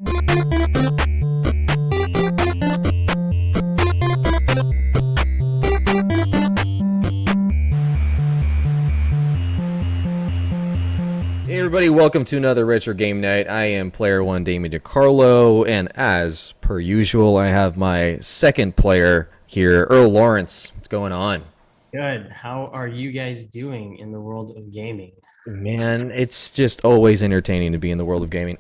Hey everybody, welcome to another Retro Game Night. I am Player 1 Damien DiCarlo, and as per usual, I have my second player here, Earl Lawrence. What's going on? Good. How are you guys doing in the world of gaming? Man, it's just always entertaining to be in the world of gaming.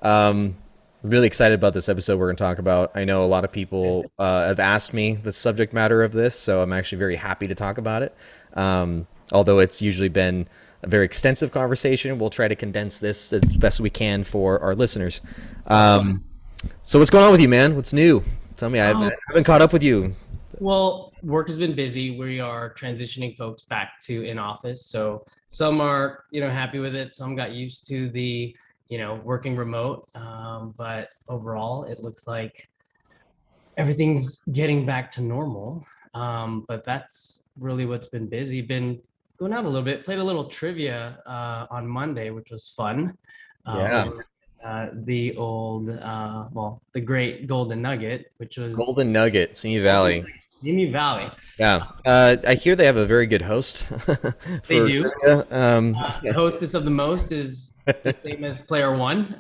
I'm really excited about this episode we're going to talk about. I know a lot of people have asked me the subject matter of this, so I'm actually very happy to talk about it. Although it's usually been a very extensive conversation, we'll try to condense this as best we can for our listeners. So what's going on with you, man? What's new? Tell me, I haven't caught up with you. Well, work has been busy. We are transitioning folks back to in office. So some are, happy with it. Some got used to the, working remote. But overall, it looks like everything's getting back to normal. But that's really what's been busy. Been going out a little bit, played a little trivia on Monday, which was fun. Yeah, Over the great Golden Nugget, which was Golden Nugget, Simi Valley. Simi Valley. Yeah, I hear they have a very good host. They for do. The hostess of the most is the same as Player One.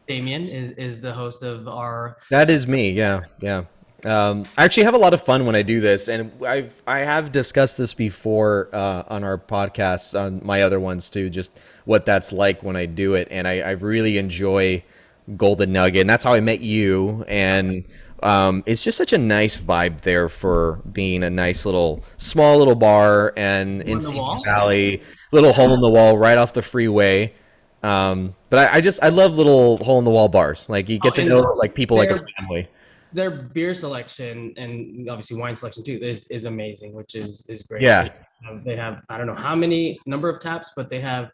Damien is the host of our. That is me. Yeah, yeah. I actually have a lot of fun when I do this, and I have discussed this before on our podcasts, on my other ones too. Just what that's like when I do it, and I really enjoy Golden Nugget, and that's how I met you. And it's just such a nice vibe there for being a nice little small little bar and in On the Simi wall. Valley, little hole in the wall right off the freeway. But I love little hole in the wall bars. Like you get to And know like people like a their family. their beer selection and obviously wine selection too is amazing, which is great. Yeah, They have I don't know how many number of taps, but they have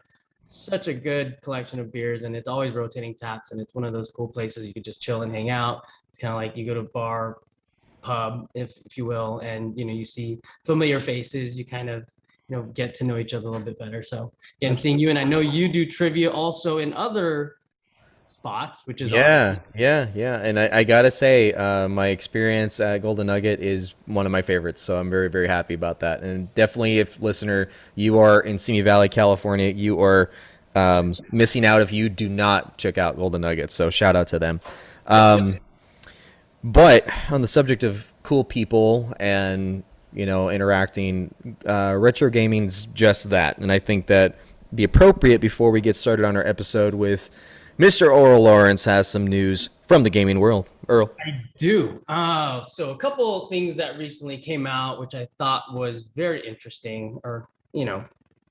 such a good collection of beers, and it's always rotating taps, and it's one of those cool places you could just chill and hang out. It's kind of like you go to a bar, pub, if you will, and you see familiar faces. You kind of get to know each other a little bit better. So again, seeing you, and I know you do trivia also in other spots, which is awesome. yeah. And I gotta say, my experience at Golden Nugget is one of my favorites. So I'm very, very happy about that. And definitely, if listener, you are in Simi Valley, California, you are missing out if you do not check out Golden Nugget. So shout out to them. Yep. But on the subject of cool people and interacting, retro gaming's just that, and I think that be appropriate before we get started on our episode with Mr. Earl Lawrence has some news from the gaming world. Earl. I do. So a couple things that recently came out, which I thought was very interesting, or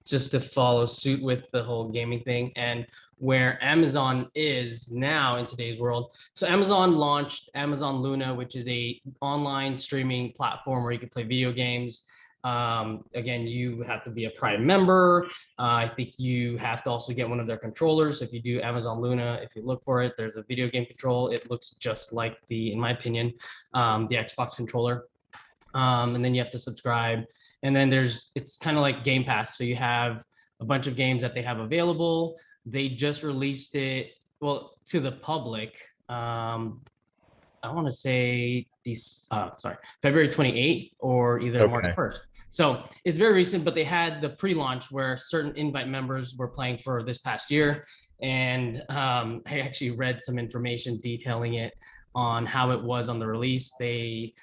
just to follow suit with the whole gaming thing and where Amazon is now in today's world. So Amazon launched Amazon Luna, which is a online streaming platform where you can play video games. Again, you have to be a Prime member. I think you have to also get one of their controllers. So if you do Amazon Luna, if you look for it, there's a video game control. It looks just like in my opinion, the Xbox controller. And then you have to subscribe. And then it's kind of like Game Pass. So you have a bunch of games that they have available. They just released it, well, to the public. I want to say February 28th or either March 1st. So it's very recent, but they had the pre-launch where certain invite members were playing for this past year. And I actually read some information detailing it on how it was on the release. They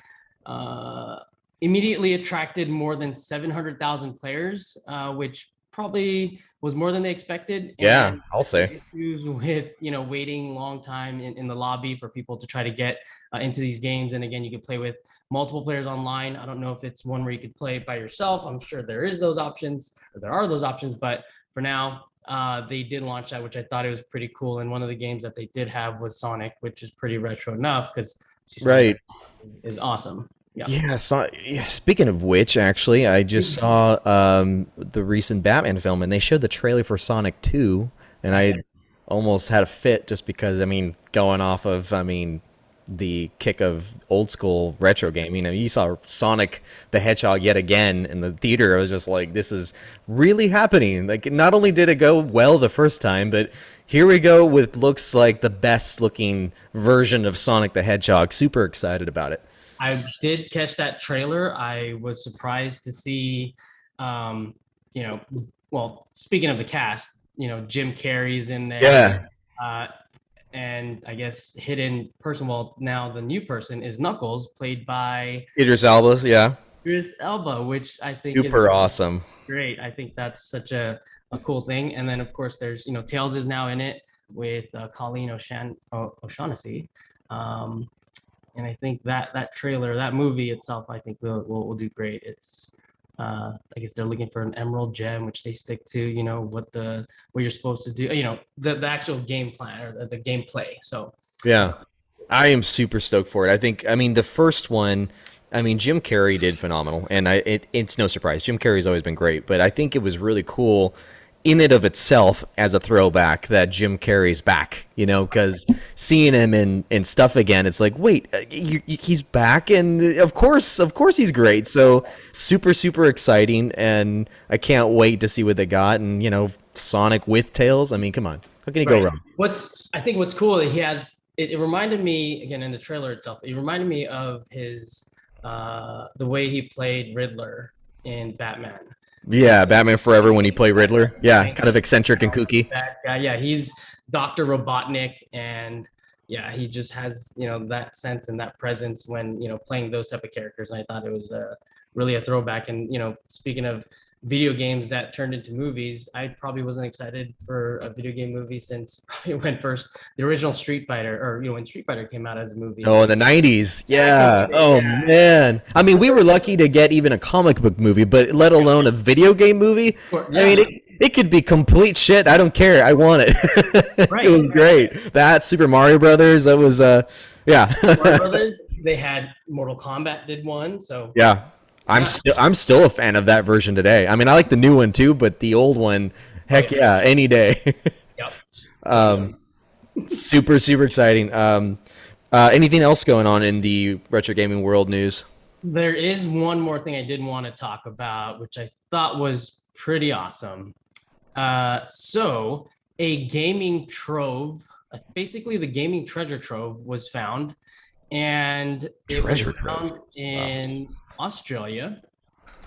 immediately attracted more than 700,000 players, which probably was more than they expected. Yeah, And I'll say. issues with waiting long time in the lobby for people to try to get into these games. And again, you can play with multiple players online. I don't know if it's one where you could play by yourself. I'm sure there are those options, but for now, they did launch that, which I thought it was pretty cool. And one of the games that they did have was Sonic, which is pretty retro enough because Right. is awesome. Yeah. Yeah, speaking of which, actually, I just saw the recent Batman film, and they showed the trailer for Sonic 2, and I almost had a fit just because, I mean, going off of, the kick of old school retro gaming. I mean, you saw Sonic the Hedgehog yet again in the theater. I was just like, this is really happening. Like, not only did it go well the first time, but here we go with looks like the best looking version of Sonic the Hedgehog. Super excited about it. I did catch that trailer. I was surprised to see, um, you know, well, speaking of the cast, Jim Carrey's in there. Yeah. Uh, and I guess hidden person. Well, now the new person is Knuckles, played by Idris Elba's, yeah. Idris Elba, which I think is Super awesome. great. I think that's such a cool thing. And then of course there's Tails is now in it with Colleen O'Shaughnessy. And I think that trailer, that movie itself, I think will do great. It's I guess they're looking for an emerald gem, which they stick to, what you're supposed to do, the actual game plan or the gameplay. So Yeah. I am super stoked for it. I mean, the first one, I mean, Jim Carrey did phenomenal, and it's no surprise. Jim Carrey's always been great, but I think it was really cool in and of itself as a throwback that Jim Carrey's back, because seeing him in stuff again, it's like, wait, he's back, and of course he's great. So super, super exciting, and I can't wait to see what they got, and Sonic with Tails. I mean, come on, how can you go right. wrong? I think what's cool that he has it reminded me again in the trailer itself. It reminded me of his the way he played Riddler in Batman. Yeah, Batman Forever when he played Riddler. Yeah, kind of eccentric and kooky. That guy, yeah, he's Dr. Robotnik, and yeah, he just has that sense and that presence when playing those type of characters. And I thought it was really a throwback. And speaking of video games that turned into movies, I probably wasn't excited for a video game movie since probably when first the original Street Fighter, or when Street Fighter came out as a movie. Oh, in the 90s. Yeah. Oh, Yeah. man. I mean, we were lucky to get even a comic book movie, but let alone a video game movie. I mean, it could be complete shit. I don't care. I want it. Right. It was great. That Super Mario Brothers, that was yeah. Warner Brothers, they had Mortal Kombat did one, so Yeah. I'm still a fan of that version today. I mean, I like the new one too, but the old one, heck yeah, any day. yep. Super, super exciting. Anything else going on in the retro gaming world news? There is one more thing I did want to talk about, which I thought was pretty awesome. So a gaming trove, basically the gaming treasure trove, was found, and it Treasure was trove. found in Australia.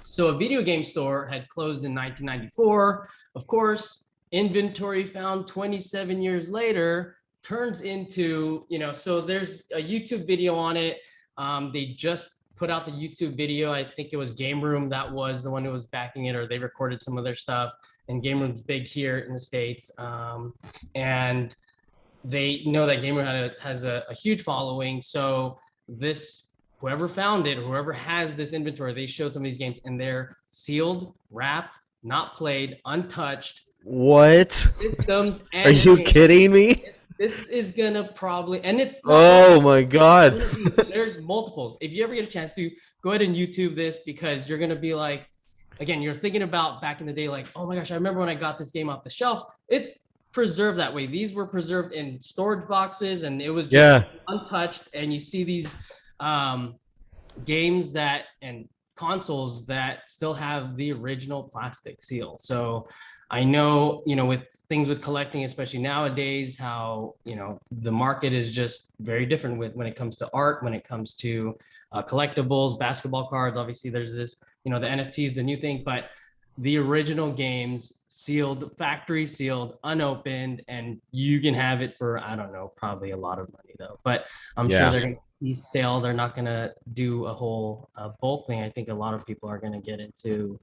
So a video game store had closed in 1994. Of course, inventory found 27 years later turns into, so there's a YouTube video on it. They just put out the YouTube video. I think it was Game Room that was the one who was backing it, or they recorded some of their stuff. And Game Room's big here in the States. And they know that Game Room has a huge following. So whoever found it, whoever has this inventory, they showed some of these games, and they're sealed, wrapped, not played, untouched. What? Systems. Are you kidding me? This is gonna probably, and it's Oh my god. there's multiples. If you ever get a chance to go ahead and YouTube this, because you're gonna be like, again, you're thinking about back in the day, like, oh my gosh, I remember when I got this game off the shelf. It's preserved that way. These were preserved in storage boxes, and it was just untouched. And you see these games and consoles that still have the original plastic seal. So I know, with things with collecting, especially nowadays, how, the market is just very different when it comes to art, when it comes to collectibles, basketball cards. Obviously, there's this, the NFTs, the new thing, but the original games sealed, factory sealed, unopened, and you can have it for, I don't know, probably a lot of money though. But I'm sure they're going to sale. They're not going to do a whole bulk thing. I think a lot of people are going to get into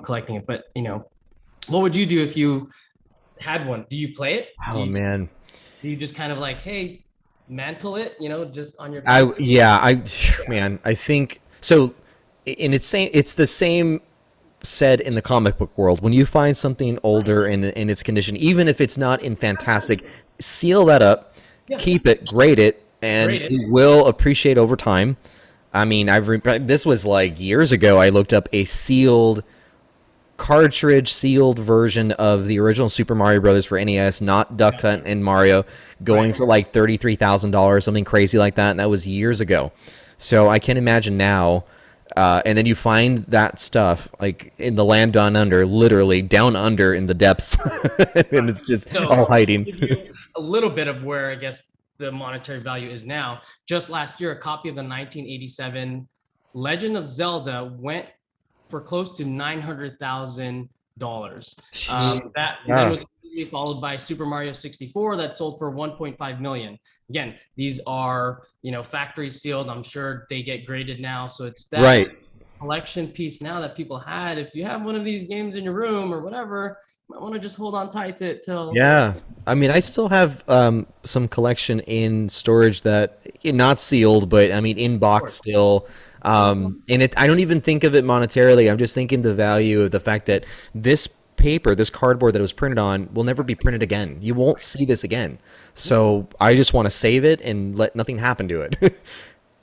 collecting it. But, what would you do if you had one? Do you play it? Oh man. Do you just kind of like, hey, mantle it, just on your Man, I think so. And it's the same said in the comic book world. When you find something older in its condition, even if it's not in fantastic, seal that up, keep it, grade it, and it will appreciate over time. I mean, this was like years ago. I looked up a sealed cartridge sealed version of the original Super Mario Brothers for NES, not Duck Hunt and Mario, going Right. for like $33,000, something crazy like that, and that was years ago. So I can imagine now. And then you find that stuff like in the land down under, literally down under in the depths, and it's just So all to hiding. give you a little bit of where I guess the monetary value is now, just last year, a copy of the 1987 Legend of Zelda went for close to $900,000. Jeez. That then Yeah. was immediately followed by Super Mario 64 that sold for 1.5 million. Again, these are factory sealed. I'm sure they get graded now, so it's that Right. collection piece now that people had. If you have one of these games in your room or whatever, you might want to just hold on tight to it till. Yeah. I mean, I still have some collection in storage that not sealed, but I mean in box still. And I don't even think of it monetarily. I'm just thinking the value of the fact that this paper, this cardboard that it was printed on, will never be printed again. You won't see this again. So I just want to save it and let nothing happen to it.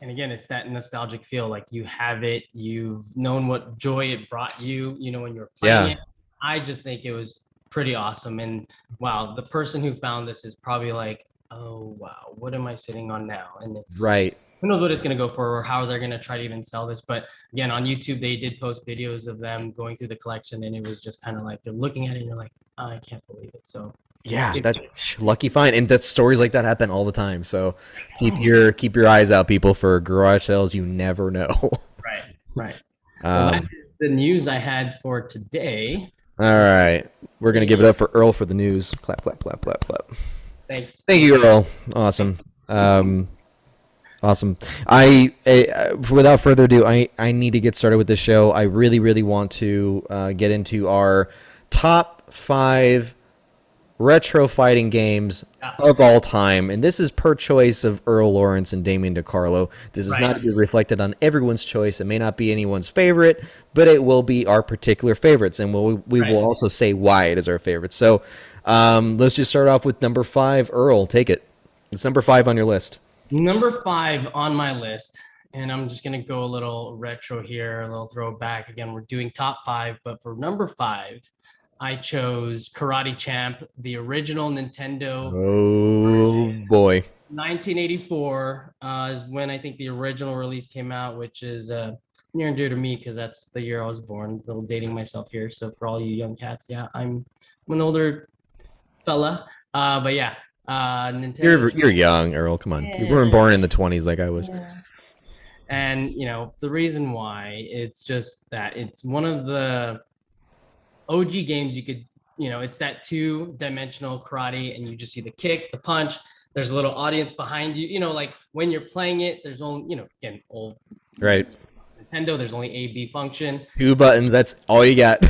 And again, it's that nostalgic feel, like you have it, you've known what joy it brought you, when you were playing Yeah. it. I just think it was pretty awesome. And wow, the person who found this is probably like, oh wow, what am I sitting on now? And it's Right. who knows what it's going to go for or how they're going to try to even sell this. But again, on YouTube, they did post videos of them going through the collection, and it was just kind of like they're looking at it and you're like, oh, I can't believe it. So Yeah, that's lucky find, and that stories like that happen all the time. So keep your eyes out, people, for garage sales. You never know. right, right. Well, that um, is the news I had for today. all right, we're gonna give it up for Earl for the news. Clap, clap, clap, clap, clap. Thanks. Thank you, Earl. Awesome. Awesome. Without further ado, I need to get started with this show. I really, really want to get into our top 5 retro fighting games of all time, and this is per choice of Earl Lawrence and Damien DeCarlo. This is not to be reflected on everyone's choice. It may not be anyone's favorite, but it will be our particular favorites, and we will also say why it is our favorite. So let's just start off with number 5. Earl, take it. It's number 5 on your list. Number 5 on my list, and I'm just going to go a little retro here, a little throwback. Again, we're doing top 5, but for number 5, I chose Karate Champ, the original Nintendo. Oh boy. 1984 is when I think the original release came out, which is near and dear to me because that's the year I was born. A little dating myself here. So for all you young cats, yeah, I'm an older fella. But yeah, Nintendo. You're young, Earl. Come on. You weren't born in the 20s like I was. And the reason why, it's just that it's one of the OG games you could, it's that 2-dimensional karate, and you just see the kick, the punch. There's a little audience behind you. Like when you're playing it, there's only, again, old Right. Nintendo, there's only A/B function. 2 buttons. That's all you got.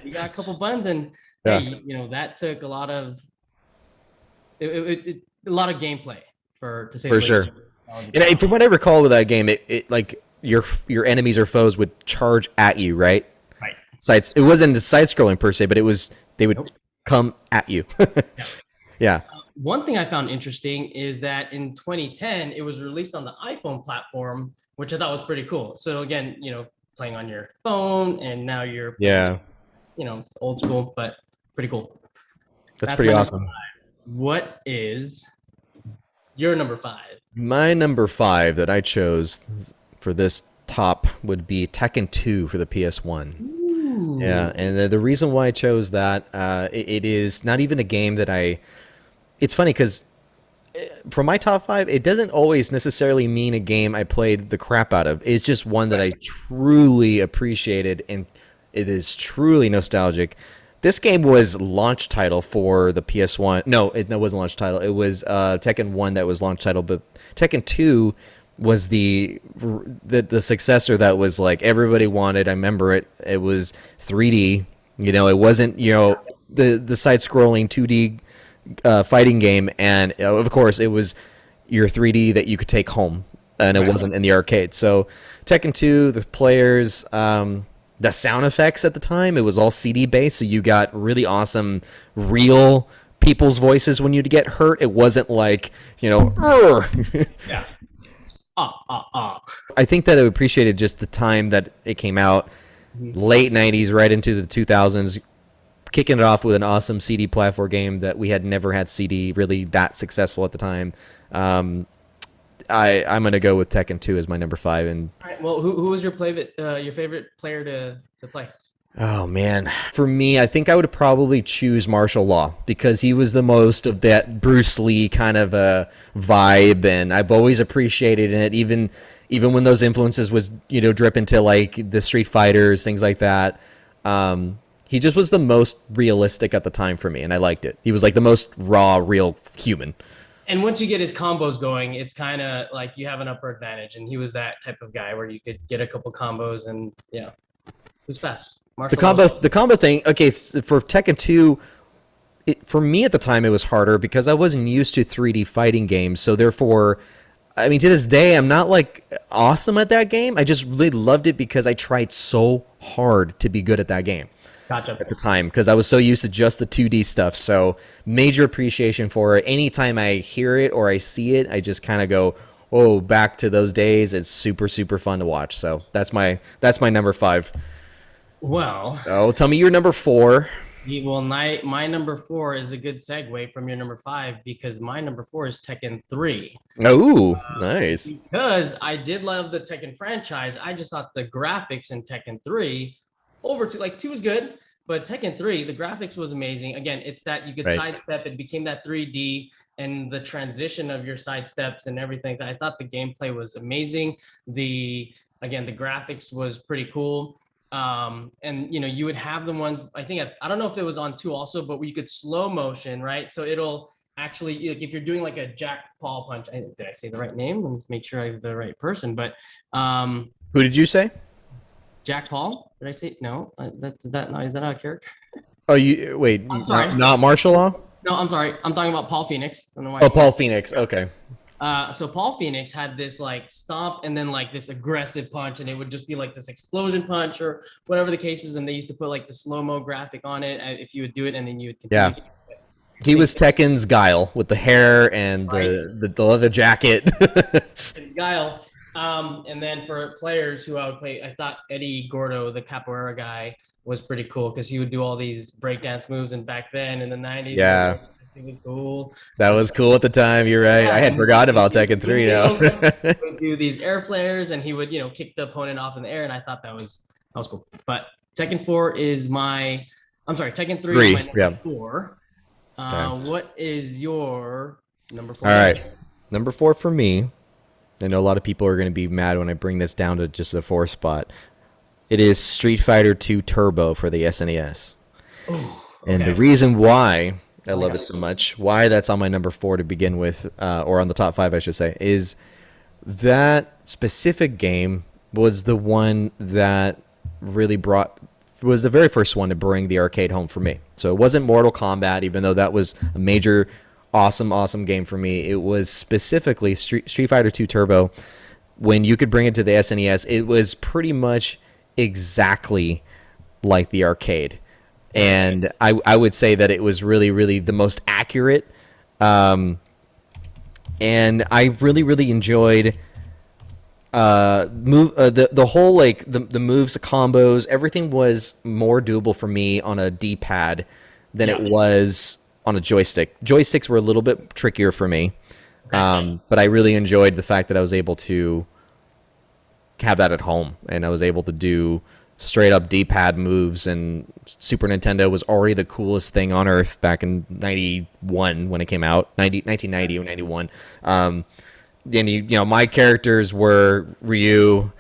You got a couple buttons, and Yeah. hey, that took a lot of a lot of gameplay to say For the sure. least. And from what I recall with that game, it like your enemies or foes would charge at you, right? Right. It wasn't side scrolling per se, but they would come at you. Yeah. One thing I found interesting is that in 2010, it was released on the iPhone platform, which I thought was pretty cool. So again, playing on your phone, and now you're Yeah. old school, but pretty cool. That's pretty awesome. What is your number 5? My number 5 that I chose for this top would be Tekken 2 for the PS1. Ooh. Yeah, and the reason why I chose that, it is not even a game that it's funny because for my top 5, it doesn't always necessarily mean a game I played the crap out of. It's just one that I truly appreciated, and it is truly nostalgic. This game was launch title for the PS1. No, it wasn't launch title. It was Tekken 1 that was launch title, but Tekken 2 was the successor that was like everybody wanted. I remember it. It was 3D. It wasn't the side scrolling 2D fighting game, and of course it was your 3D that you could take home, and it wasn't in the arcade. So Tekken 2, the players, the sound effects at the time, it was all CD based, so you got really awesome real people's voices when you'd get hurt. It wasn't like Yeah. I think that I appreciated just the time that it came out. Mhm. late 90s, right into the 2000s, kicking it off with an awesome CD platform game that we had never had CD really that successful at the time. Um, I'm gonna go with Tekken 2 as my number five. And All right. Well, who was your favorite player to play? oh man, for me, I think I would probably choose Martial Law because he was the most of that Bruce Lee kind of a vibe, and I've always appreciated it. Even when those influences was drip into like the Street Fighters, things like that. He just was the most realistic at the time for me, and I liked it. He was like the most raw, real human. And once you get his combos going, it's kind of like you have an upper advantage. And he was that type of guy where you could get a couple combos and yeah, who's fast. The Martial law. combo thing. Okay, for Tekken 2, for me at the time it was harder because I wasn't used to 3D fighting games. So therefore, I mean, to this day, I'm not like awesome at that game. I just really loved it because I tried so hard to be good at that game Gotcha. at the time because I was so used to just the 2D stuff. So major appreciation for it. Anytime I hear it or I see it, I just kind of go, "Oh, back to those days." It's super super fun to watch. So that's my number five. Well, So tell me your number four. my number four is a good segue from your number five because my number four is Tekken 3. Oh, nice. Because I did love the Tekken franchise. I just thought the graphics in Tekken 3 over two, like two was good, but Tekken 3, the graphics was amazing. Again, it's that you could Right. sidestep, it became that 3D and the transition of your sidesteps and everything. I thought the gameplay was amazing. The graphics was pretty cool. And you would have the ones, I don't know if it was on two also, but you could slow motion, right? So it'll actually, like, if you're doing like a Jack Paul punch, did I say the right name? Let's make sure I have the right person. But Who did you say? Jack Paul, did I say no? Is that not a character? Oh, you wait, I'm sorry. not martial law? No, I'm sorry. I'm talking about Paul Phoenix. I don't know why. Oh, Paul Phoenix. Okay. So Paul Phoenix had this like stomp and then like this aggressive punch, and it would just be like this explosion punch or whatever the case is. And they used to put like the slow mo graphic on it if you would do it, and then you would continue. Yeah. He was Tekken's Guile with the hair and Right. the leather jacket. Guile. And then for players who I would play, I thought Eddie Gordo, the capoeira guy, was pretty cool because he would do all these breakdance moves. And back then in the 90s, Yeah. it was cool. That was cool at the time. You're right. I had forgot about Tekken 3 now. He would do these air flares and he would, kick the opponent off in the air. And I thought that was cool. But Tekken 4 is Tekken 3 is my number yeah. four. Okay. What is your number four? All right. Number four for me. I know a lot of people are going to be mad when I bring this down to just a four spot. It is Street Fighter 2 Turbo for the SNES. And the reason why I love it so much, why that's on my number four to begin with, or on the top five, I should say, is that specific game was the one that really was the very first one to bring the arcade home for me. So it wasn't Mortal Kombat, even though that was a major, awesome game for me. It was specifically Street Fighter 2 Turbo. When you could bring it to the SNES, it was pretty much exactly like the arcade. And I would say that it was really, really the most accurate. And I really enjoyed the whole, like, the moves, the combos, everything was more doable for me on a D-pad than it was on a joystick. Joysticks were a little bit trickier for me. But I really enjoyed the fact that I was able to have that at home, and I was able to do straight up D-pad moves, and Super Nintendo was already the coolest thing on earth back in 91 when it came out, 1990 or 91. And my characters were Ryu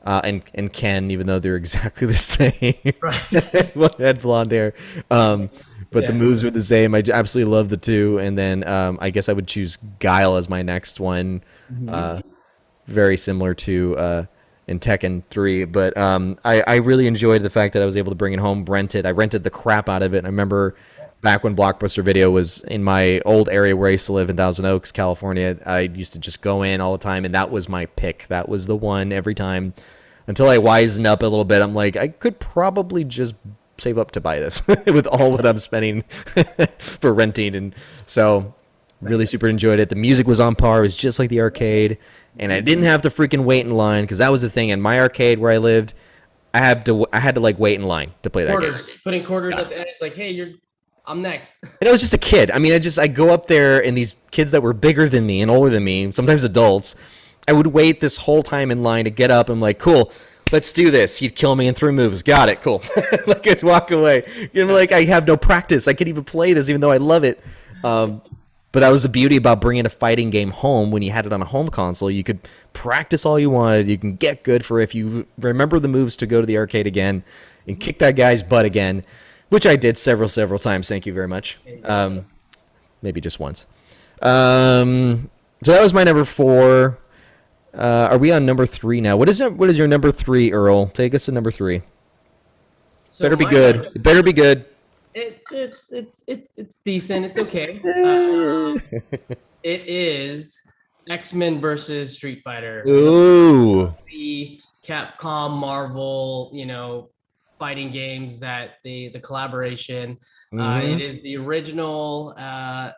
and Ken, even though they're exactly the same. Right. One had blonde hair. But the moves were the same. I absolutely love the two. And then I guess I would choose Guile as my next one. Very similar to in Tekken 3. But I really enjoyed the fact that I was able to bring it home, rent it. I rented the crap out of it. And I remember back when Blockbuster Video was in my old area where I used to live in Thousand Oaks, California, I used to just go in all the time, and that was my pick. That was the one every time. Until I wisened up a little bit, I'm like, I could probably just save up to buy this with all what I'm spending for renting. And so really super enjoyed it. The music was on par. It was just like the arcade. And I didn't have to freaking wait in line, because that was the thing. In my arcade where I lived, I had to like wait in line to play that game. Quarters, putting quarters Yeah. at the end. It's like, hey, I'm next. And I was just a kid. I mean, I go up there and these kids that were bigger than me and older than me, sometimes adults, I would wait this whole time in line to get up. I'm like, cool, let's do this. He'd kill me in 3 moves. Got it, cool. Like I'd walk away. You know, like I have no practice. I can't even play this, even though I love it. Um, but that was the beauty about bringing a fighting game home. When you had it on a home console, you could practice all you wanted. You can get good for if you remember the moves to go to the arcade again and kick that guy's butt again, which I did several times. Thank you very much. Maybe just once. So that was my number 4. Are we on number 3 now? What is your number 3, Earl? Take us to number 3. So Better be my good. number, It better be good. it's decent. It's okay. It is X-Men versus Street Fighter. Ooh. The Capcom Marvel, fighting games that the collaboration. It is the original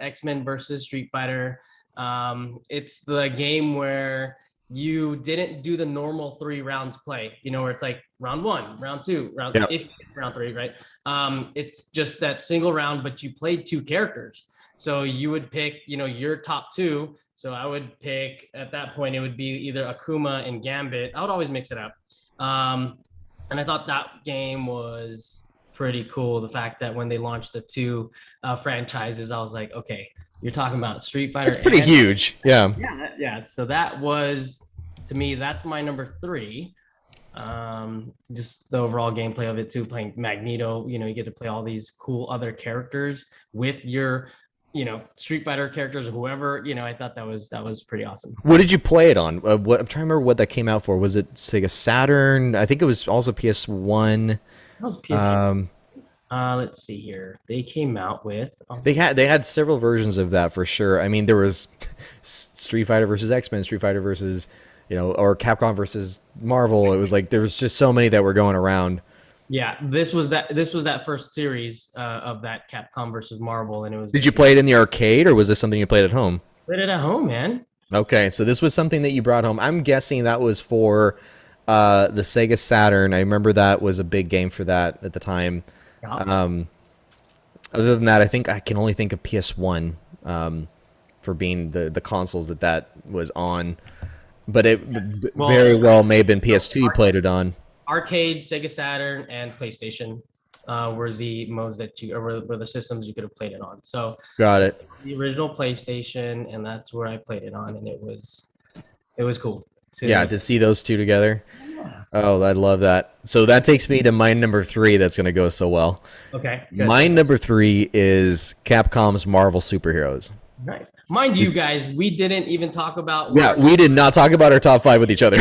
X-Men versus Street Fighter. It's the game where you didn't do the normal 3 rounds play, where it's like round 1, round 2, Yeah. if round 3, right? It's just that single round, but you played 2 characters. So you would pick, your top 2. So I would pick, at that point, it would be either Akuma and Gambit. I would always mix it up. And I thought that game was pretty cool. The fact that when they launched the 2 franchises, I was like, okay, you're talking about Street Fighter. It's pretty huge. Yeah. Yeah. So that was, to me, that's my number 3. Just the overall gameplay of it too, playing Magneto, you get to play all these cool other characters with your Street Fighter characters or whoever. I thought that was pretty awesome. What did you play it on? What I'm trying to remember what that came out for. Was it Sega Saturn? I think it was also PS1. That was PS6. Let's see here. They came out with They had several versions of that for sure. I mean, there was Street Fighter versus X-Men, Street Fighter versus, or Capcom versus Marvel. It was like there was just so many that were going around. Yeah, this was that first series of that Capcom versus Marvel, and it was. Did you play it in the arcade, or was this something you played at home? Played it at home, man. Okay, so this was something that you brought home. I'm guessing that was for the Sega Saturn. I remember that was a big game for that at the time. Yeah. Other than that, I think I can only think of PS1 for being the consoles that was on. But it very well may have been PS2 you played it on. Arcade, Sega Saturn, and PlayStation were the modes that were the systems you could have played it on. So Got it. the original PlayStation, and that's where I played it on, and it was cool. To see those two together. Yeah. Oh, I love that. So that takes me to my number 3 that's going to go so well. Okay. Good. My number 3 is Capcom's Marvel Superheroes. Nice. Mind you, guys, we didn't even talk about. Yeah, we did not talk about our top 5 with each other.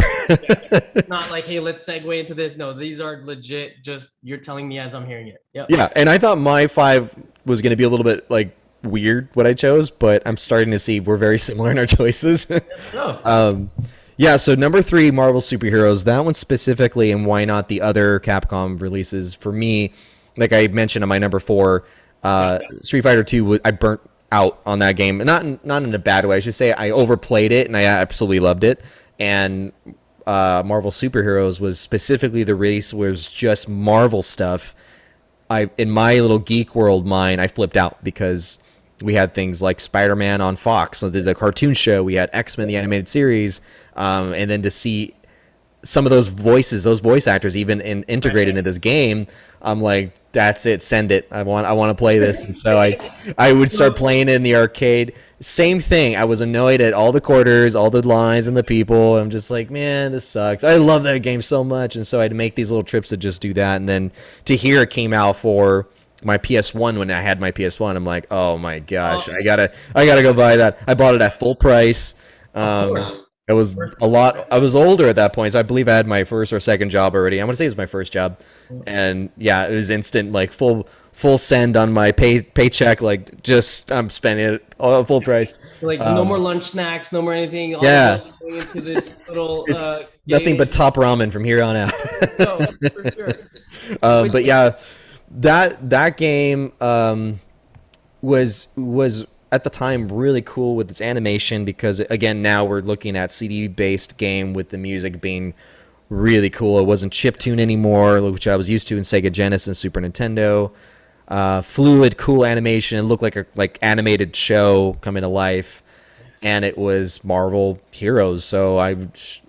Not like, hey, let's segue into this. No, these are legit. Just you're telling me as I'm hearing it. Yep. Yeah, and I thought my 5 was going to be a little bit like weird what I chose, but I'm starting to see we're very similar in our choices. Yeah, so number 3, Marvel Superheroes. That one specifically, and why not the other Capcom releases? For me, like I mentioned on my number 4, Street Fighter 2, I burnt out on that game. Not in a bad way. I should say I overplayed it, and I absolutely loved it. And Marvel Superheroes was specifically the release where it was just Marvel stuff. In my little geek world mind, I flipped out because we had things like Spider-Man on Fox, so the cartoon show. We had X-Men, the animated series, and then to see some of those voice actors, even integrated into this game, I'm like, that's it, send it. I want to play this, and so I would start playing it in the arcade. Same thing. I was annoyed at all the quarters, all the lines, and the people. I'm just like, man, this sucks. I love that game so much, and so I had to make these little trips to just do that, and then to hear it came out for my PS1 when I had my PS1, I'm like, oh my gosh, I gotta go buy that. I bought it at full price. It was a lot. I was older at that point, so I believe I had my first or second job already. I'm gonna say it was my first job, and yeah, it was instant, like full send on my paycheck. Like just I'm spending it all full price. Like no more lunch snacks, no more anything. All Yeah, going into this little. it's nothing but top ramen from here on out. No, for sure. But yeah, that game was at the time really cool with its animation, because again now we're looking at CD based game with the music being really cool. It wasn't chiptune anymore, which I was used to in Sega Genesis and Super Nintendo. Fluid, cool animation. It looked like a animated show coming to life, and it Yes. was Marvel Heroes. So I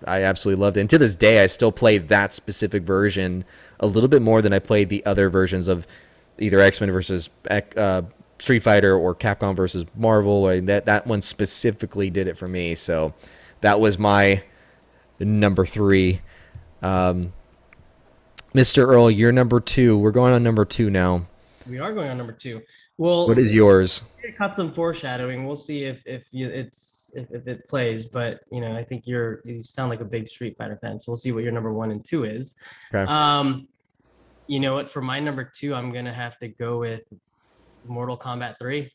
absolutely loved it. And to this day, I still play that specific version a little bit more than I played the other versions of either X-Men versus Street Fighter or Capcom versus Marvel. Or that one specifically did it for me. So that was my number 3. Um, Mr. Earl, you're number 2. We're going on number 2 now. We are going on number 2. What Well, is yours? we cut some foreshadowing. We'll see if it plays. But I think you sound like a big Street Fighter fan. So we'll see what your number 1 and 2 is. Okay. You know what? For my number 2, I'm gonna have to go with Mortal Kombat 3.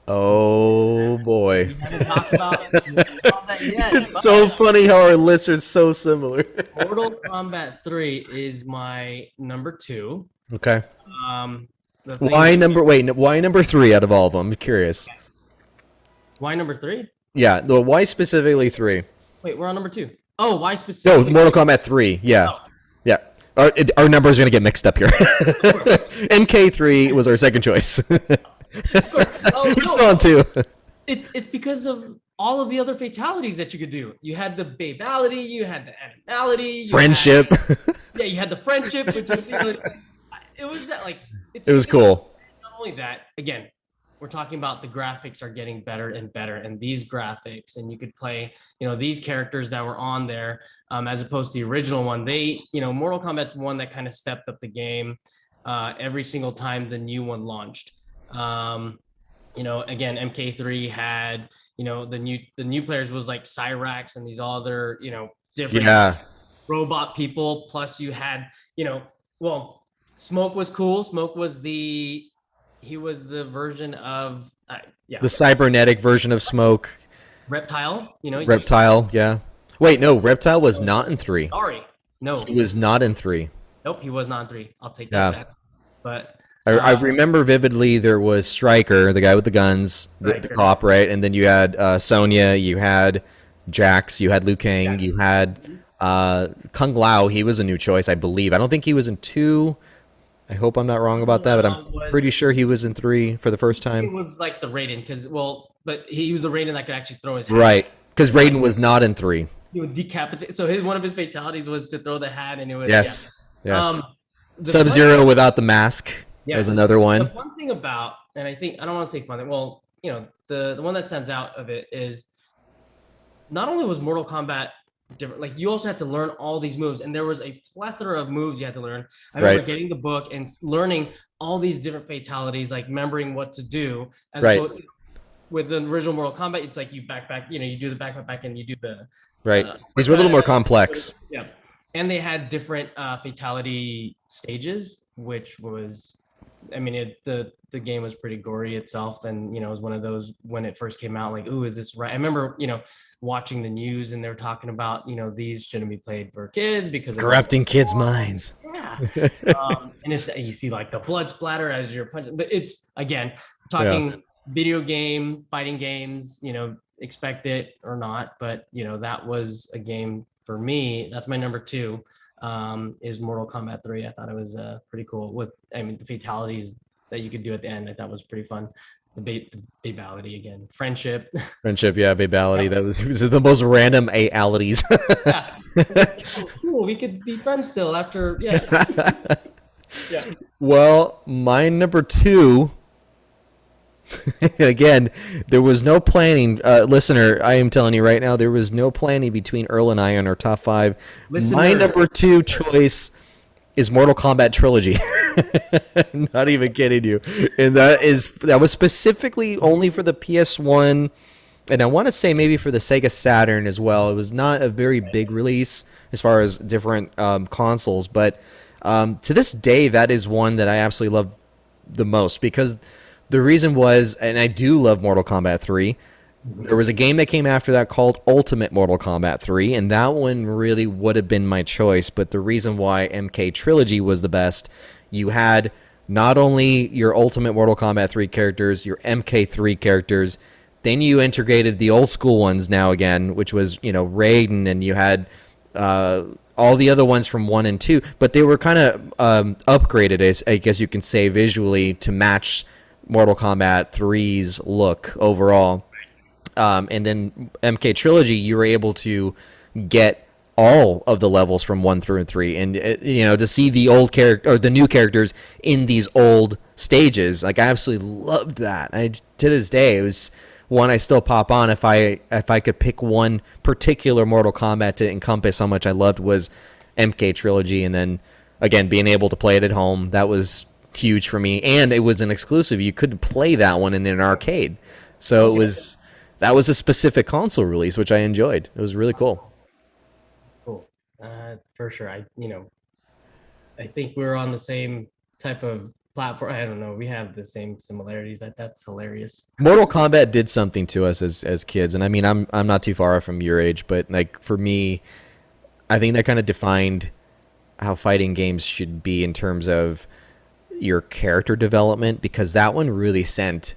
Oh boy. We haven't talked about that yet. It's so funny how our lists are so similar. Mortal Kombat 3 is my number 2. Okay. Why Why number 3 out of all of them? I'm curious. Why number 3? Yeah, why specifically 3? Wait, we're on number 2. Oh, why No, specifically? Mortal Kombat 3. Yeah. Oh. Yeah. Our numbers are going to get mixed up here. MK3 was our second choice. Oh, We're still on 2. It's because of all of the other fatalities that you could do. You had the babality, you had the animality, Friendship. you had the friendship, which is it was that like It was cool. Not only that, again, we're talking about the graphics are getting better and better, and these graphics, and you could play, these characters that were on there, as opposed to the original one. Mortal Kombat's one that kind of stepped up the game every single time the new one launched. Again, MK3 had, the new players was like Cyrax and these other, different robot people. Plus you had, Smoke was cool. Smoke was the version of the cybernetic version of Smoke. Reptile, Reptile, yeah. Wait, no, Reptile was not in 3. Sorry, no, He was not in 3. Nope, he was not in 3. I'll take that back. But I remember vividly there was Stryker, the guy with the guns, the cop, right? And then you had Sonya, you had Jax, you had Liu Kang, you had Kung Lao. He was a new choice, I believe. I don't think he was in 2. I hope I'm not wrong about that, but I'm pretty sure he was in 3 for the first time. It was like the Raiden, but he was the Raiden that could actually throw his hat. Right, because Raiden was not in 3. He would decapitate. So one of his fatalities was to throw the hat, and it would. Yes. The Sub-Zero without the mask was another one. The fun thing about, and I don't want to say fun. Well, the one that stands out of it is not only was Mortal Kombat different, like you also had to learn all these moves, and there was a plethora of moves you had to learn. I remember getting the book and learning all these different fatalities, like remembering what to do. With the original Mortal Kombat, it's like you back, you do the back, and you do the These were a little more complex. Yeah, and they had different fatality stages, which was, the game was pretty gory itself, and it was one of those when it first came out, like, ooh, is this right? I remember watching the news, and they were talking about these shouldn't be played for kids because corrupting kids' minds. Yeah, and you see like the blood splatter as you're punching, but it's again talking video game fighting games. Expect it or not, but that was a game for me. That's my number 2. Is Mortal Kombat 3. I thought it was pretty cool with the fatalities that you could do at the end. I thought was pretty fun. The babality again, friendship, babality. That was the most random alities. Cool, we could be friends still after. Yeah. Well, my number 2. Again, there was no planning. Listener, I am telling you right now, there was no planning between Earl and I on our top 5. Listener. My number 2 choice is Mortal Kombat Trilogy. Not even kidding you. And that was specifically only for the PS1, and I want to say maybe for the Sega Saturn as well. It was not a very big release as far as different consoles, but to this day, that is one that I absolutely love the most, because the reason was, and I do love Mortal Kombat 3, there was a game that came after that called Ultimate Mortal Kombat 3, and that one really would have been my choice. But the reason why MK Trilogy was the best, you had not only your Ultimate Mortal Kombat 3 characters, your MK3 characters, then you integrated the old school ones now again, which was, Raiden, and you had all the other ones from 1 and 2, but they were kind of upgraded, as I guess you can say, visually to match Mortal Kombat 3's look overall. And then MK Trilogy, you were able to get all of the levels from 1 through 3, and to see the old character or the new characters in these old stages, like I absolutely loved that. To this day, it was one I still pop on if I could pick one particular Mortal Kombat to encompass how much I loved was MK Trilogy, and then again being able to play it at home, that was huge for me, and it was an exclusive. You couldn't play that one in an arcade, so it was that was a specific console release, which I enjoyed. It was really cool. That's cool. For sure. I think we're on the same type of platform. I don't know. We have the same similarities. That's hilarious. Mortal Kombat did something to us as kids, and I mean I'm not too far from your age, but like for me, I think that kind of defined how fighting games should be in terms of your character development, because that one really sent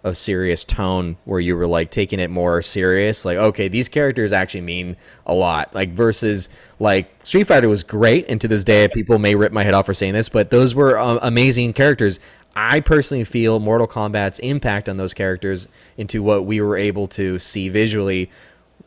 a serious tone where you were like taking it more serious, like okay, these characters actually mean a lot, like versus like Street Fighter was great, and to this day people may rip my head off for saying this, but those were amazing characters. I personally feel Mortal Kombat's impact on those characters into what we were able to see visually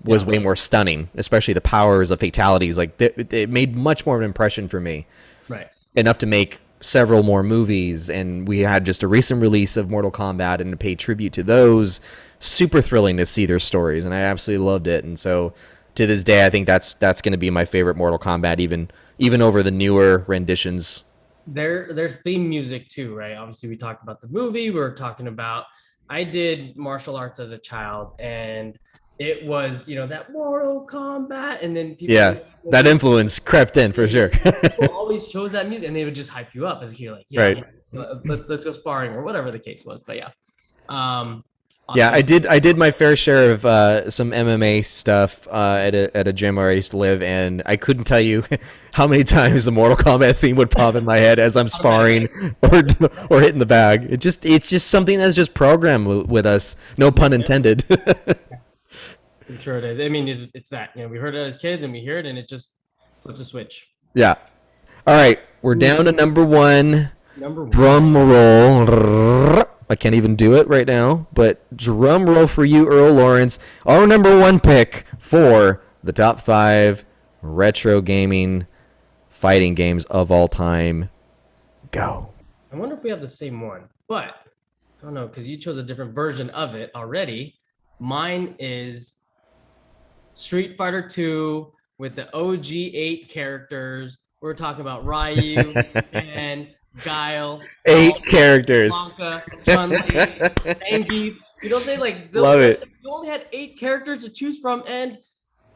was way more stunning, especially the powers, the fatalities. Like it made much more of an impression for me, Right. enough to make several more movies, and we had just a recent release of Mortal Kombat and to pay tribute to those. Super thrilling to see their stories, and I absolutely loved it. And so to this day, I think that's going to be my favorite Mortal Kombat, even over the newer renditions. Their theme music too, right? Obviously, we talked about the movie. We were talking about. I did martial arts as a child, and it was that Mortal Kombat, and then Yeah, that influence crept in for sure. people always chose that music, and they would just hype you up as a kid, like Right. let's go sparring or whatever the case was. But yeah, um, Yeah, I awesome. did. I did my fair share of some MMA stuff at a gym where I used to live, and I couldn't tell you how many times the Mortal Kombat theme would pop in my head as I'm sparring or or hitting the bag. It's just something that's just programmed with us. No pun intended. I'm sure it is. I mean, it's that we heard it as kids, and we hear it, and it just flips a switch. Yeah. All right, we're down to Ooh, number one. number one. Drum roll. I can't even do it right now, but drum roll for you, Earl Lawrence. Our number one pick for the top 5 retro gaming fighting games of all time. Go. I wonder if we have the same one, but I don't know because you chose a different version of it already. Mine is Street Fighter 2 with the OG 8 characters. We're talking about Ryu and Guile, 8 characters. Blanca, Chun-Li, Zangief. They like Love it. you only had 8 characters to choose from, and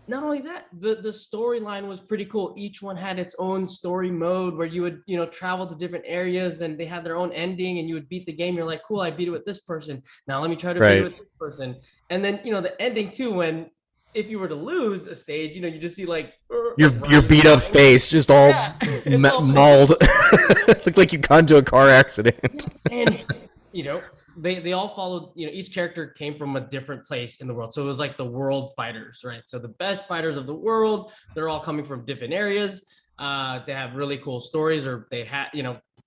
not only that, the storyline was pretty cool. Each one had its own story mode where you would travel to different areas, and they had their own ending, and you would beat the game. You're like, cool, I beat it with this person. Now let me try to beat it Right. with this person. And then the ending too, when if you were to lose a stage, you just see like Your beat up Ryan. face just all Yeah, it's all mauled. Looked like you got into a car accident. and they all followed. Each character came from a different place in the world, so it was like the world fighters, right? So the best fighters of the world, they're all coming from different areas. They have really cool stories, or they had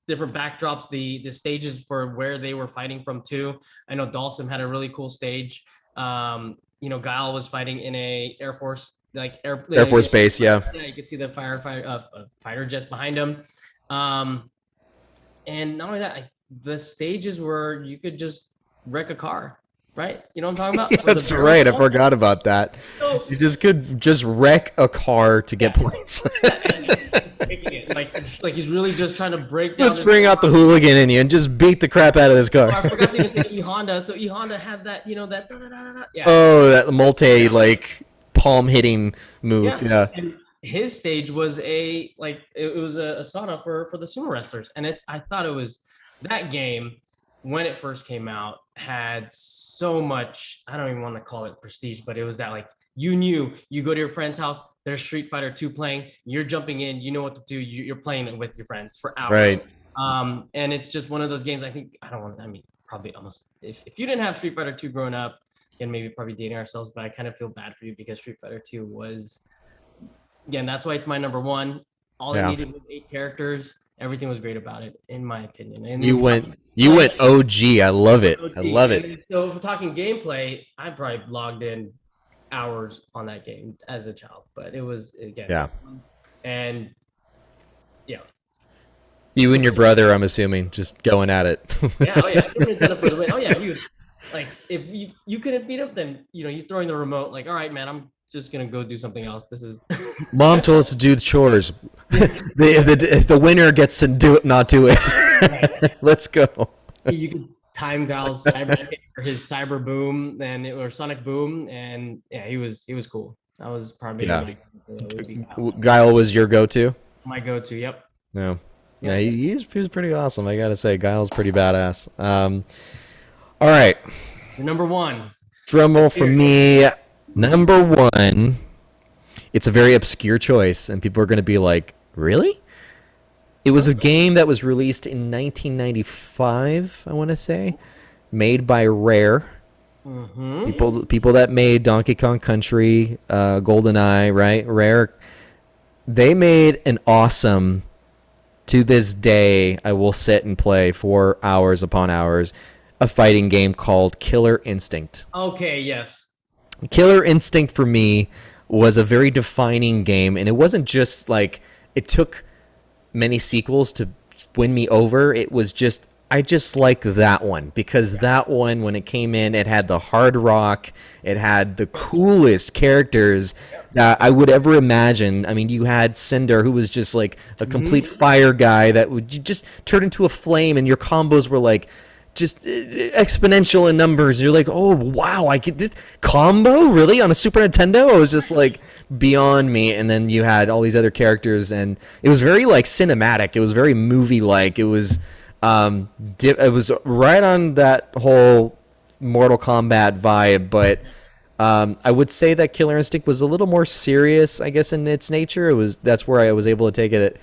different backdrops. The stages for where they were fighting from too. I know Dawson had a really cool stage. Guile was fighting in a Air Force Air Force Base, yeah. Yeah, you could see the fighter jets behind him. And not only that, the stages where you could just wreck a car, right? You know what I'm talking about? That's right. I forgot about that. So, You just could just wreck a car to get points. like he's really just trying to break down. Let's bring out the hooligan in you and just beat the crap out of this Oh, car. I forgot to even say E Honda. So E Honda had that, that yeah. Oh, that multi like palm hitting move. Yeah. And his stage was it was a sauna for the sumo wrestlers, and I thought it was that game when it first came out had so much. I don't even want to call it prestige, but it was that like you knew you go to your friend's house, there's Street Fighter 2 playing, you're jumping in, you know what to do, you're playing it with your friends for hours. Right. And it's just one of those games. I mean, probably almost if you didn't have Street Fighter 2 growing up, and maybe probably dating ourselves, but I kind of feel bad for you because Street Fighter 2 was again, that's why it's my number one. All it Yeah. needed was 8 characters. Everything was great about it, in my opinion. And You then went you playing went OG. I love it. I OT. love And it. then, so if we're talking gameplay, I probably logged in hours on that game as a child, but it was again, Yeah. and yeah, You and Super. your brother, I'm assuming, just going at it. Yeah, oh yeah, Super Nintendo for the win. Oh yeah, you like if you couldn't beat up, then you throwing the remote. Like, all right, man, I'm just gonna go do something else. This is Mom told us to do the chores. The winner gets to do it, not do it. right. Let's go. You could time Gal's cyber or his cyber boom and or sonic boom, and yeah, he was cool. That was probably Yeah. would be Gal. Guile was your go-to. My go-to. Yep. Yeah. Yeah, Yep. he was pretty awesome. I gotta say, Guile's pretty badass. All right, Your number one. drum roll for Here. me. Number one. It's a very obscure choice, and people are gonna be like, "Really?" It was a game that was released in 1995. I want to say, made by Rare. Mm-hmm. People that made Donkey Kong Country, GoldenEye, right? Rare. They made an awesome. To this day, I will sit and play for hours upon hours a fighting game called Killer Instinct. Okay. Yes. Killer Instinct for me was a very defining game, and it wasn't just like it took many sequels to win me over. It was just I just like that one because that one when it came in, it had the hard rock, it had the coolest characters that I would ever imagine. I mean, you had Cinder, who was just like a complete fire guy that would just turn into a flame, and your combos were like just exponential in numbers. You're like, oh wow, I get this combo really on a Super Nintendo. It was just like beyond me. And then you had all these other characters, and it was very like cinematic. It was very movie like. It was right on that whole Mortal Kombat vibe, but I would say that Killer Instinct was a little more serious, I guess, in its nature. That's where I was able to take it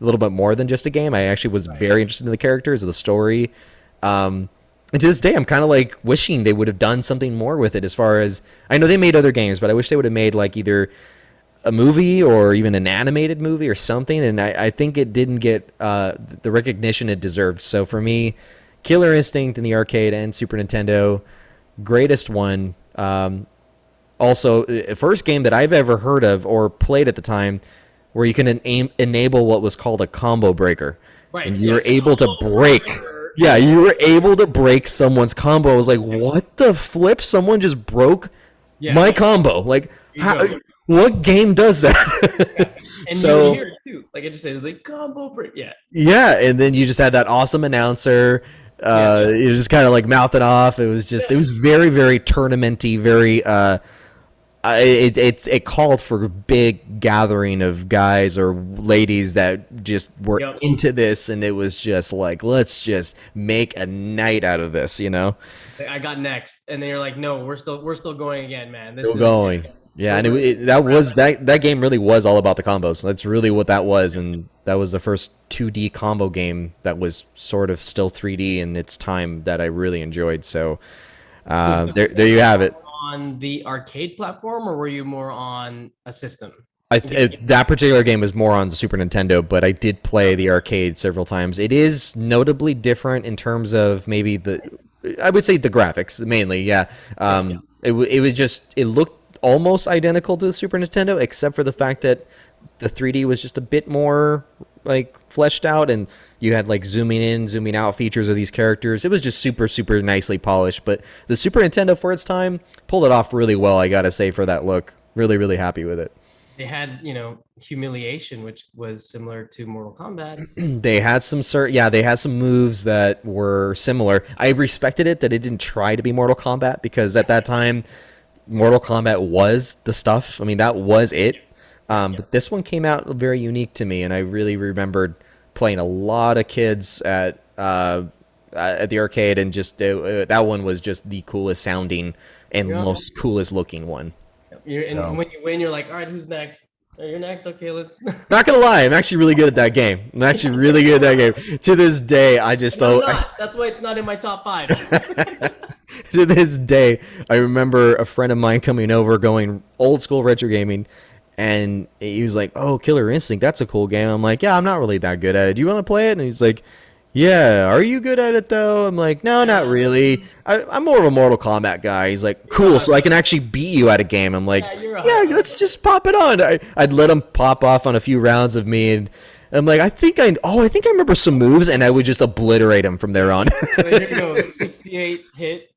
a little bit more than just a game. I actually was very interested in the characters, the story. And to this day, I'm kind of like wishing they would have done something more with it. As far as I know, they made other games, but I wish they would have made like either a movie or even an animated movie or something. And I think it didn't get the recognition it deserved. So for me, Killer Instinct in the arcade and Super Nintendo, greatest one. Also, first game that I've ever heard of or played at the time where you can enable what was called a combo breaker. Right. And you Yeah. were able to break. Yeah, you were able to break someone's combo. I was like, what the flip? Someone just broke Yeah. my combo. Like, You go. what game does that? And So you hear it too. Like I just said, it was like combo break. Yeah. yeah, and then you just had that awesome announcer. You just kind of like mouth it off. It was very, very tournamenty, very it called for a big gathering of guys or ladies that just were Yep. into this, and it was just like, let's just make a night out of this, you know? I got next, and then you're like, no, we're still going again, man. This Still is going. Yeah, and that game really was all about the combos. That's really what that was, and that was the first 2D combo game that was sort of still 3D in its time that I really enjoyed. So there you have it. On the arcade platform, or were you more on a system? That particular game was more on the Super Nintendo, but I did play the arcade several times. It is notably different in terms of maybe I would say the graphics mainly. Yeah, it was just it looked almost identical to the Super Nintendo, except for the fact that the 3D was just a bit more like fleshed out, and you had like zooming in, zooming out features of these characters. It was just super, super nicely polished. But the Super Nintendo for its time pulled it off really well, I gotta say, for that look. Really, really happy with it. They had, humiliation, which was similar to Mortal Kombat. They had they had some moves that were similar. I respected it that it didn't try to be Mortal Kombat because at that time Mortal Kombat was the stuff. I mean, that was it. But this one came out very unique to me, and I really remembered playing a lot of kids at the arcade, and just that one was just the coolest sounding and most coolest looking one. And when you win, you're like, all right, who's next? Oh, you're next. Okay, let's. Not gonna lie, I'm actually really good at that game. I'm actually really good at that game. To this day, I just No, that's why it's not in my top 5. To this day, I remember a friend of mine coming over, going old school retro gaming, And he was like, "Oh, Killer Instinct, that's a cool game." I'm like, "Yeah, I'm not really that good at it. Do you want to play it?" And he's like, "Yeah, are you good at it though?" I'm like, "No, not really. I'm more of a Mortal Kombat guy." He's like, You're a "Cool, so I hard can mode. actually beat you at a game." I'm like, Yeah, you're a "Yeah, hard mode. let's just pop it on." I'd let him pop off on a few rounds of me, and I'm like, I think I remember some moves, and I would just obliterate him from there on. So here we go, 68 hit.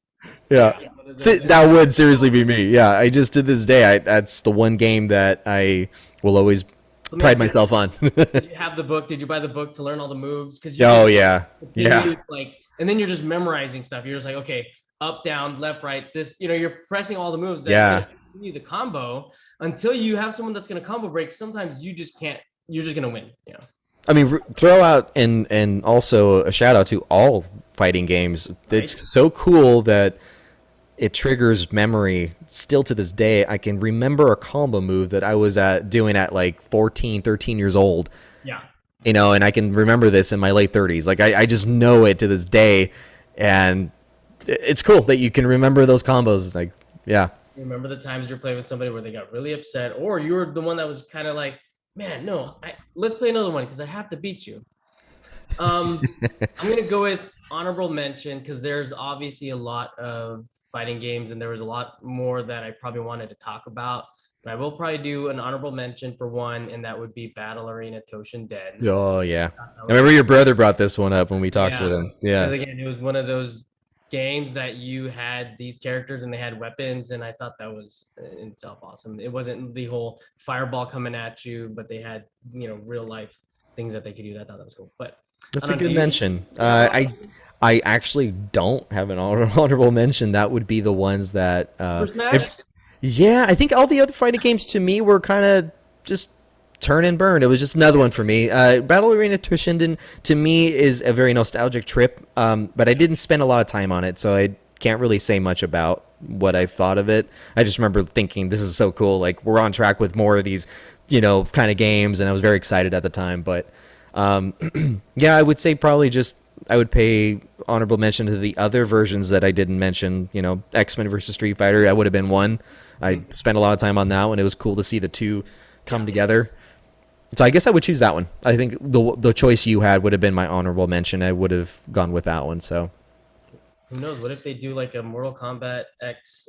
Yeah. Yeah, what is it? That would seriously be me. Yeah, I just to this day, that's the one game that I will always Let me pride ask you, myself on. did you have the book? Did you buy the book to learn all the moves? Because you Oh could yeah, yeah, continue like, and then you're just memorizing stuff. You're just like, okay, up, down, left, right. This, you're pressing all the moves. That's yeah. gonna continue the combo until you have someone that's gonna combo break. Sometimes you just can't. You're just gonna win. I mean, throw out and also a shout out to all fighting games. Right? It's so cool that it triggers memory still to this day. I can remember a combo move that I was doing at like 14, 13 years old, Yeah. and I can remember this in my late 30s. Like I just know it to this day, and it's cool that you can remember those combos. It's like, yeah. Remember the times you're playing with somebody where they got really upset, or you were the one that was kind of like, man, no, let's play another one because I have to beat you. I'm gonna go with honorable mention because there's obviously a lot of fighting games, and there was a lot more that I probably wanted to talk about. But I will probably do an honorable mention for one, and that would be Battle Arena Toshin Dead. Oh yeah. That I was remember your brother brought this one up when we talked with yeah, him. because Yeah. again, it was one of those games that you had these characters and they had weapons, and I thought that was in itself awesome. It wasn't the whole fireball coming at you, but they had real life things that they could use. I thought that was cool. But I That's a don't know, good mention. do you have a I actually don't have an honorable mention. That would be the ones that Super Smash? if yeah, I think all the other fighting games to me were kind of just turn and burn. It was just another one for me. Battle Arena Toshinden to me is a very nostalgic trip, but I didn't spend a lot of time on it, so I can't really say much about what I thought of it. I just remember thinking this is so cool. Like we're on track with more of these, kind of games, and I was very excited at the time. But um, yeah, I would say probably just I would pay honorable mention to the other versions that I didn't mention. X-Men versus Street Fighter. That would have been one. I Mhm. spent a lot of time on that one. It was cool to see the two come together. So I guess I would choose that one. I think the choice you had would have been my honorable mention. I would have gone with that one. So Who knows? What if they do like a Mortal Kombat X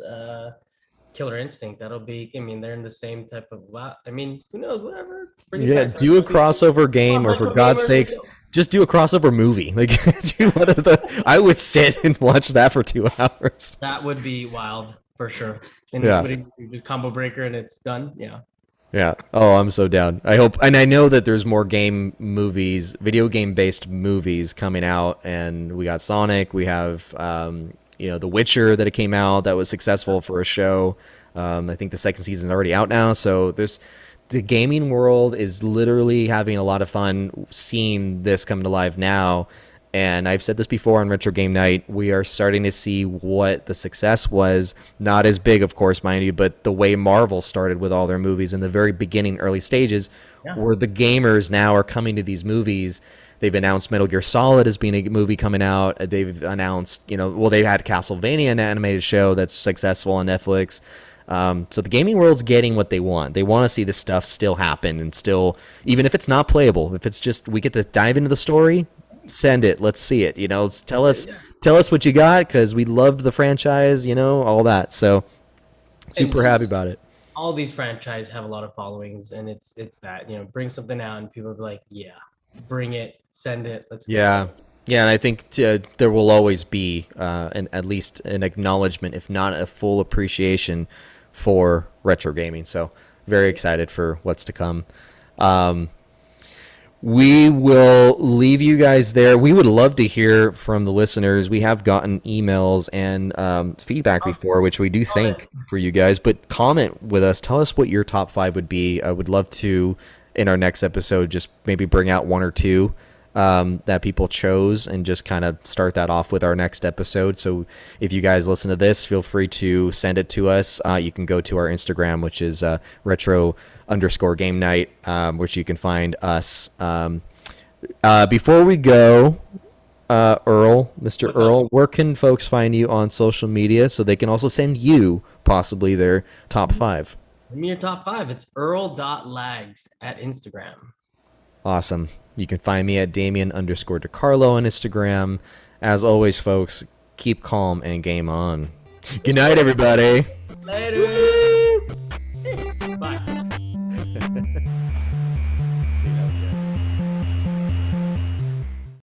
Killer Instinct? That'll be. I mean, they're in the same type of. I mean, who knows? Whatever. Bring it yeah, back. do a crossover Come game, on, or for retro God's gamers. Let's sakes, go. just do a crossover movie. Like do one of the. I would sit and watch that for 2 hours. That would be wild for sure. And Yeah. would it just combo breaker and it's done? Yeah. Yeah. Oh, I'm so down. I hope, and I know that there's more video game based movies coming out, and we got Sonic. We have, The Witcher that it came out that was successful for a show. I think the second season is already out now. So the gaming world is literally having a lot of fun seeing this come to life now. And I've said this before on Retro Game Night, we are starting to see what the success was. Not as big, of course, mind you, but the way Marvel started with all their movies in the very beginning, early stages, Yeah. where the gamers now are coming to these movies. They've announced Metal Gear Solid as being a movie coming out. They've announced, they've had Castlevania, an animated show that's successful on Netflix. So the gaming world's getting what they want. They want to see this stuff still happen and still, even if it's not playable, if it's just we get to dive into the story, send it. Let's see it. Tell us what you got because we loved the franchise. All that. So super happy about it. All these franchises have a lot of followings, and it's that bring something out, and people will be like, yeah, bring it, send it, let's go. Yeah. Yeah, and I think there will always be at least an acknowledgement, if not a full appreciation, for retro gaming. So very excited for what's to come. Um, we will leave you guys there. We would love to hear from the listeners. We have gotten emails and feedback before, which we do thank for you guys. But comment with us. Tell us what your top 5 would be. I would love to, in our next episode, just maybe bring out one or two that people chose and just kind of start that off with our next episode. So if you guys listen to this, feel free to send it to us. You can go to our Instagram, which is retro_game night, which you can find us. Before we go, Mr. Earl, where can folks find you on social media so they can also send you possibly their top 5? Give me your top five. It's Earl.lags at Instagram. Awesome. You can find me at Damien_DeCarlo on Instagram. As always, folks, keep calm and game on. Good night, everybody. Later.